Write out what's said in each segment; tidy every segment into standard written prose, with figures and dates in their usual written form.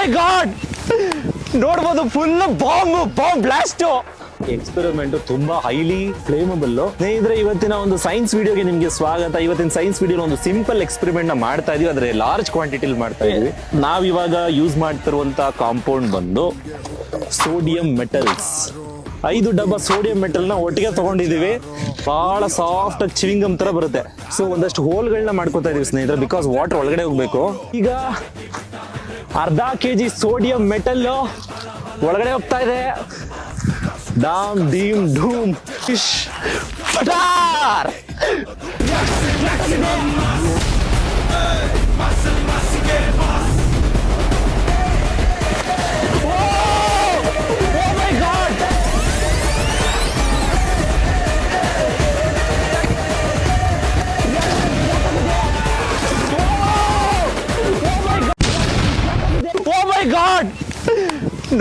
ಮೈ god, ನೋಡ್ಬೋದು full bomb blast. Experiment ತುಂಬಾ highly flammable. ಸ್ನೇಹಿತರೆ, ಇವತ್ತಿನ ಒಂದು ಸೈನ್ಸ್ ವಿಡಿಯೋಗೆ ನಿಮ್ಗೆ ಸ್ವಾಗತ. ಇವತ್ತಿನ ಸೈನ್ಸ್ ವಿಡಿಯೋ ಒಂದು ಸಿಂಪಲ್ ಎಕ್ಸ್ಪೆರಿಮೆಂಟ್ ನ ಮಾಡ್ತಾ ಇದೀವಿ, ಆದ್ರೆ ಲಾರ್ಜ್ ಕ್ವಾಂಟಿಟಿಲಿ ಮಾಡ್ತಾ ಇದೀವಿ. ನಾವಿವಾಗ ಯೂಸ್ ಮಾಡ್ತಿರುವಂತ ಕಾಂಪೌಂಡ್ ಬಂದು ಸೋಡಿಯಂ ಮೆಟಲ್ಸ್. 5 ಡಬ್ಬ ಸೋಡಿಯಂ ಮೆಟಲ್ ನ ಒಟ್ಟಿಗೆ ತಗೊಂಡಿದೀವಿ. ಬಹಳ ಸಾಫ್ಟ್ ಆಗಿ ಚಿವಿಂಗಮ್ ತರ ಬರುತ್ತೆ. ಸೊ ಒಂದಷ್ಟು ಹೋಲ್ಗಳನ್ನ ಮಾಡ್ಕೊತಾ ಇದೀವಿ ಸ್ನೇಹಿತರೆ, ಬಿಕಾಸ್ ವಾಟರ್ ಒಳಗಡೆ ಹೋಗ್ಬೇಕು. ಈಗ ಅರ್ಧ ಕೆಜಿ ಸೋಡಿಯಂ ಮೆಟಲ್ ಒಳಗಡೆ ಹೋಗ್ತಾ ಇದೆ. ಡಾಮ್ ಡೀಮ್ ಧೂಮ್ ಫಿಶ್ ಪಟಾರ್.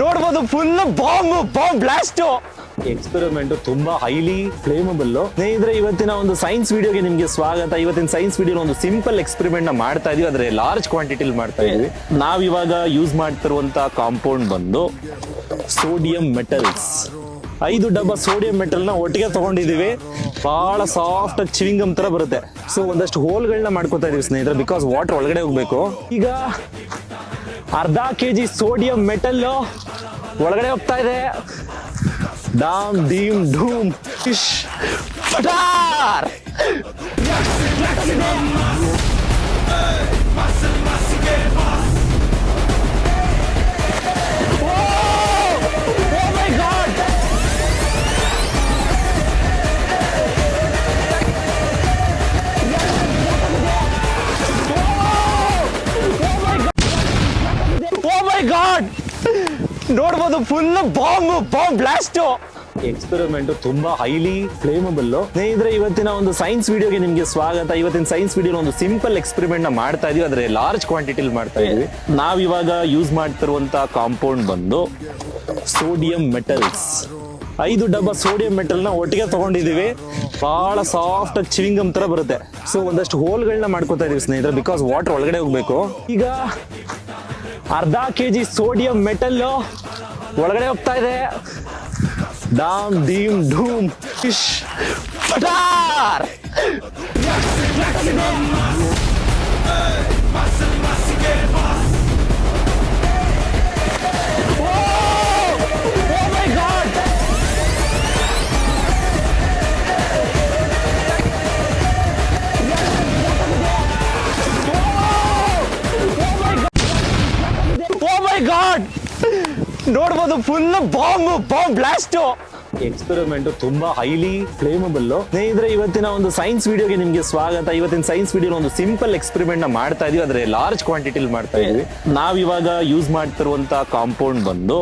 ನೋಡ್ಬೋದು ಫುಲ್ ಬಾಂಬ್ ಬ್ಲಾಸ್ಟ್. ಎಕ್ಸ್ಪೆರಿಮೆಂಟ್ ತುಂಬಾ ಹೈಲಿ ಫ್ಲೇಮಬಲ್. ಸ್ನೇಹಿತರೆ, ಇವತ್ತಿನ ಒಂದು ಸೈನ್ಸ್ ವಿಡಿಯೋಗೆ ನಿಮ್ಗೆ ಸ್ವಾಗತ. ಇವತ್ತಿನ ಸೈನ್ಸ್ ವಿಡಿಯೋ ಒಂದು ಸಿಂಪಲ್ ಎಕ್ಸ್ಪೆರಿಮೆಂಟ್ ನ ಮಾಡ್ತಾ ಇದೀವಿ, ಆದ್ರೆ ಲಾರ್ಜ್ ಕ್ವಾಂಟಿಟಿಲಿ ಮಾಡ್ತಾ ಇದೀವಿ. ನಾವಿವಾಗ ಯೂಸ್ ಮಾಡ್ತಿರುವಂತ ಕಾಂಪೌಂಡ್ ಬಂದು ಸೋಡಿಯಂ ಮೆಟಲ್ಸ್. 5 ಡಬ್ಬ ಸೋಡಿಯಂ ಮೆಟಲ್ ನ ಒಟ್ಟಿಗೆ ತಗೊಂಡಿದೀವಿ. ಬಹಳ ಸಾಫ್ಟ್ ಆಗಿ ಚಿವಿಂಗಮ್ ತರ ಬರುತ್ತೆ. ಸೊ ಒಂದಷ್ಟು ಹೋಲ್ಗಳನ್ನ ಮಾಡ್ಕೊತಾ ಇದೀವಿ ಸ್ನೇಹಿತರೆ, ಬಿಕಾಸ್ ವಾಟರ್ ಒಳಗಡೆ ಹೋಗ್ಬೇಕು. ಈಗ ಅರ್ಧ ಕೆಜಿ ಸೋಡಿಯಂ ಮೆಟಲ್ ಒಳಗಡೆ ಹೋಗ್ತಾ ಇದೆ. ಡಾಮ್ ಡೀಮ್ ಧೂಮ್ ಫಿಶ್ ಪಟಾರ್. ನೋಡ್ಬೋದು ಫುಲ್ ಬಾಂಬ್ ಬ್ಲಾಸ್ಟ್. ಎಕ್ಸ್ಪೆರಿಮೆಂಟ್ ತುಂಬಾ ಹೈಲಿ ಫ್ಲೇಮಬಲ್. ಸ್ನೇಹಿತರೆ, ಇವತ್ತಿನ ಒಂದು ಸೈನ್ಸ್ ವಿಡಿಯೋಗೆ ನಿಮ್ಗೆ ಸ್ವಾಗತ. ಇವತ್ತಿನ ಸೈನ್ಸ್ ವಿಡಿಯೋ ಒಂದು ಸಿಂಪಲ್ ಎಕ್ಸ್ಪೆರಿಮೆಂಟ್ ನ ಮಾಡ್ತಾ ಇದೀವಿ, ಆದ್ರೆ ಲಾರ್ಜ್ ಕ್ವಾಂಟಿಟಿಲಿ ಮಾಡ್ತಾ ಇದೀವಿ. ನಾವಿವಾಗ ಯೂಸ್ ಮಾಡ್ತಿರುವಂತ ಕಾಂಪೌಂಡ್ ಬಂದು ಸೋಡಿಯಂ ಮೆಟಲ್ಸ್. 5 ಡಬ್ಬ ಸೋಡಿಯಂ ಮೆಟಲ್ ನ ಒಟ್ಟಿಗೆ ತಗೊಂಡಿದೀವಿ. ಬಹಳ ಸಾಫ್ಟ್ ಆಗಿ ಚಿವಿಂಗಮ್ ತರ ಬರುತ್ತೆ. ಸೊ ಒಂದಷ್ಟು ಹೋಲ್ಗಳನ್ನ ಮಾಡ್ಕೊತಾ ಇದೀವಿ ಸ್ನೇಹಿತರೆ, ಬಿಕಾಸ್ ವಾಟರ್ ಒಳಗಡೆ ಹೋಗ್ಬೇಕು. ಈಗ ಅರ್ಧ ಕೆಜಿ ಸೋಡಿಯಂ ಮೆಟಲ್ ಒಳಗಡೆ ಹೋಗ್ತಾ ಇದೆ. ಡಾಮ್ ಡೀಮ್ ಧೂಮ್ ಫಿಶ್ ಪಟಾರ್. ನೋಡ್ಬೋದು ಫುಲ್ ಬಾಂಬ್ ಬ್ಲಾಸ್ಟ್. ಎಕ್ಸ್ಪೆರಿಮೆಂಟ್ ತುಂಬಾ ಹೈಲಿ ಫ್ಲೇಮಬಲ್. ಸ್ನೇಹಿತರೆ, ಇವತ್ತಿನ ಒಂದು ಸೈನ್ಸ್ ವಿಡಿಯೋಗೆ ನಿಮ್ಗೆ ಸ್ವಾಗತ. ಇವತ್ತಿನ ಸೈನ್ಸ್ ವಿಡಿಯೋ ಒಂದು ಸಿಂಪಲ್ ಎಕ್ಸ್ಪೆರಿಮೆಂಟ್ ನ ಮಾಡ್ತಾ ಇದೀವಿ, ಆದ್ರೆ ಲಾರ್ಜ್ ಕ್ವಾಂಟಿಟಿಲಿ ಮಾಡ್ತಾ ಇದೀವಿ. ನಾವಿವಾಗ ಯೂಸ್ ಮಾಡ್ತಿರುವಂತ ಕಾಂಪೌಂಡ್ ಬಂದು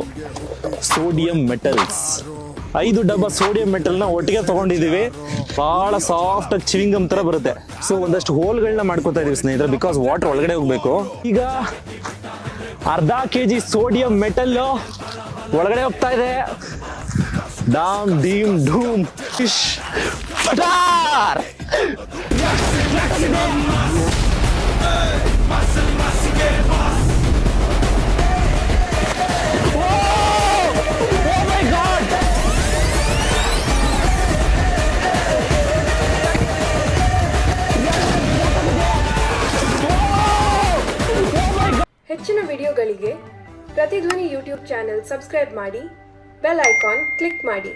ಸೋಡಿಯಂ ಮೆಟಲ್ಸ್. 5 ಡಬ್ಬ ಸೋಡಿಯಂ ಮೆಟಲ್ ನ ಒಟ್ಟಿಗೆ ತಗೊಂಡಿದೀವಿ. ಬಹಳ ಸಾಫ್ಟ್ ಆಗಿ ಚಿವಿಂಗಮ್ ತರ ಬರುತ್ತೆ. ಸೊ ಒಂದಷ್ಟು ಹೋಲ್ಗಳನ್ನ ಮಾಡ್ಕೊತಾ ಇದೀವಿ ಸ್ನೇಹಿತರೆ, ಬಿಕಾಸ್ ವಾಟರ್ ಒಳಗಡೆ ಹೋಗ್ಬೇಕು. ಈಗ ಅರ್ಧ ಕೆಜಿ ಸೋಡಿಯಂ ಮೆಟಲ್ ಒಳಗಡೆ ಹೋಗ್ತಾ ಇದೆ. ಡಾಮ್ ಡೀಮ್ ಧೂಮ್ ಫಿಶ್ ಪಟಾರ್. ಹೆಚ್ಚಿನ ವಿಡಿಯೋಗಳಿಗೆ ಪ್ರತಿಧ್ವನಿ ಯೂಟ್ಯೂಬ್ ಚಾನೆಲ್ ಸಬ್ಸ್ಕ್ರೈಬ್ ಮಾಡಿ, ಬೆಲ್ ಐಕಾನ್ ಕ್ಲಿಕ್ ಮಾಡಿ.